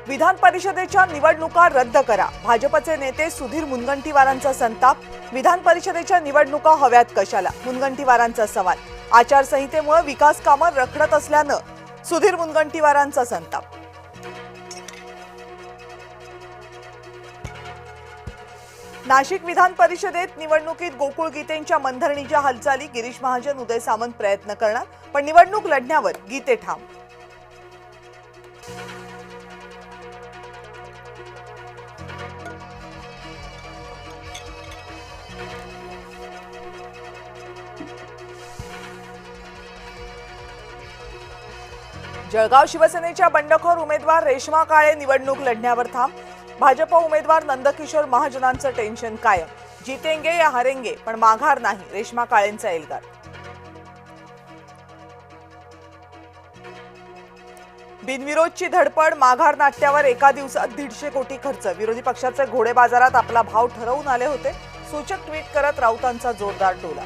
विधान परिषदेच्या निवडणुका रद्द करा. भाजपचे नेते सुधीर मुनगंटीवारांचा संताप. विधान परिषदेच्या निवडणुका हव्यात कशाला? मुनगंटीवारांचा सवाल. आचारसंहितेमुळे विकास कामं रखडत असल्यानं सुधीर मुनगंटीवारांचा संताप. नाशिक विधान परिषदेत निवडणुकीत गोकुळ गीतेंच्या मनधरणीच्या हालचाली. गिरीश महाजन, उदय सामंत प्रयत्न करणार, पण निवडणूक लढण्यावर गीते ठाम. जळगाव शिवसेनेच्या बंडखोर उमेदवार रेश्मा काळे निवडणूक लढण्यावर ठाम. भाजप उमेदवार नंदकिशोर महाजनांचं टेन्शन कायम. जीतेंगे या हारेंगे, पण माघार नाही, रेश्मा काळेंचा एल्गार. बिनविरोधची धडपड. माघार नाट्यावर एका दिवसात 150 कोटी खर्च. विरोधी पक्षाचे घोडे बाजारात आपला भाव ठरवून आले होते. सूचक ट्विट करत राऊतांचा जोरदार टोला.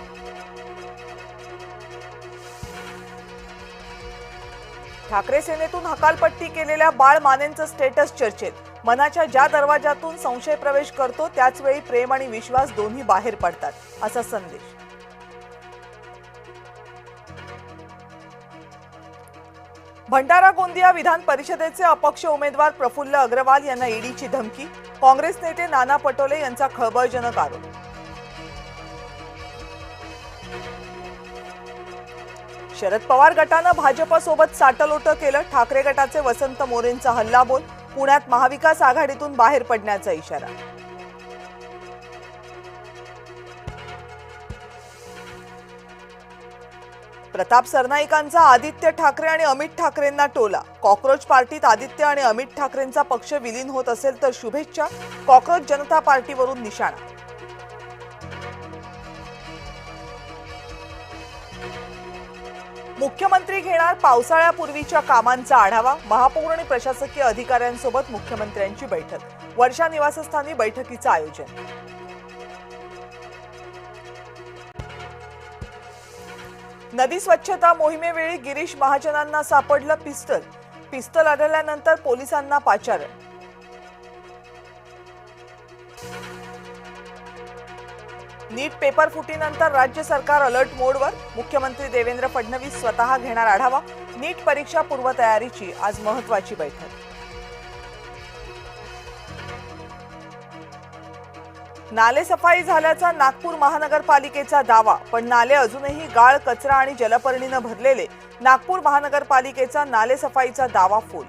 ठाकरे सेनेतून हकालपट्टी केलेल्या बाळ मानेंचं स्टेटस चर्चेत. मनाच्या ज्या दरवाजातून संशय प्रवेश करतो त्याच वेळी प्रेम आणि विश्वास दोन्ही बाहेर पडतात, असा संदेश. भंडारा गोंदिया विधान परिषदेचे अपक्ष उमेदवार प्रफुल्ल अग्रवाल यांना ईडीची धमकी. काँग्रेस नेते नाना पटोले यांचा खळबळजनक आरोप. शरद पवार गटानं भाजपसोबत साटलोट केलं. ठाकरे गटाचे वसंत मोरेंचा हल्लाबोल. पुण्यात महाविकास आघाडीतून बाहेर पडण्याचा इशारा. प्रताप सरनाईकांचा आदित्य ठाकरे आणि अमित ठाकरेंना टोला. कॉक्रोच पार्टीत आदित्य आणि अमित ठाकरेंचा पक्ष विलीन होत असेल तर शुभेच्छा. कॉक्रोच जनता पार्टीवरून निशाणा. मुख्यमंत्री घेणार पावसाळ्यापूर्वीच्या कामांचा आढावा. महापौर आणि प्रशासकीय अधिकाऱ्यांसोबत मुख्यमंत्र्यांची बैठक. वर्षा निवासस्थानी बैठकीचं आयोजन. नदी स्वच्छता मोहिमेवेळी गिरीश महाजनांना सापडलं पिस्टल. पिस्टल आढळल्यानंतर पोलिसांना पाचारण. नीट पेपर फुटीनंतर राज्य सरकार अलर्ट मोडवर. मुख्यमंत्री देवेंद्र फडणवीस स्वतः घेणार आढावा. नीट परीक्षा पूर्वतयारीची आज महत्त्वाची बैठक. नाले सफाई झाल्याचा नागपूर महानगरपालिकेचा दावा, पण नाले अजूनही गाळ, कचरा आणि जलपर्णीनं भरलेले. नागपूर महानगरपालिकेचा नाले सफाईचा दावा फोल.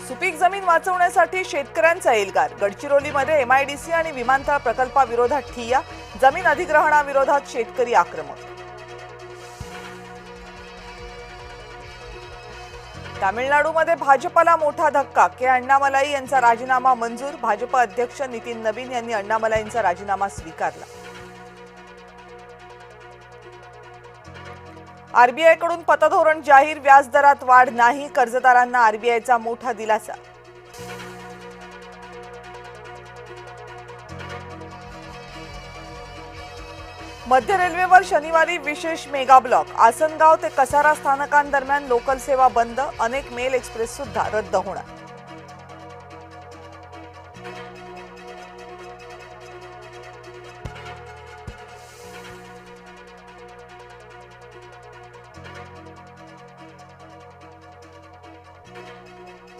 सुपीक जमीन वाचवण्यासाठी शेतकऱ्यांचा एल्गार. गडचिरोलीमध्ये एमआयडीसी आणि विमानतळ प्रकल्पाविरोधात ठिय्या. जमीन अधिग्रहणाविरोधात शेतकरी आक्रमक. तामिळनाडूमध्ये भाजपला मोठा धक्का. के अण्णामलाई यांचा राजीनामा मंजूर. भाजप अध्यक्ष नितीन नवीन यांनी अण्णामलाईंचा राजीनामा स्वीकारला. आरबीआयकडून पतधोरण जाहीर. व्याजदरात वाढ नाही. कर्जदारांना आरबीआयचा मोठा दिलासा. मध्य रेल्वेवर शनिवारी विशेष मेगा ब्लॉक. आसनगाव ते कसारा स्थानकांदरम्यान लोकल सेवा बंद. अनेक मेल एक्सप्रेस सुद्धा रद्द होणार.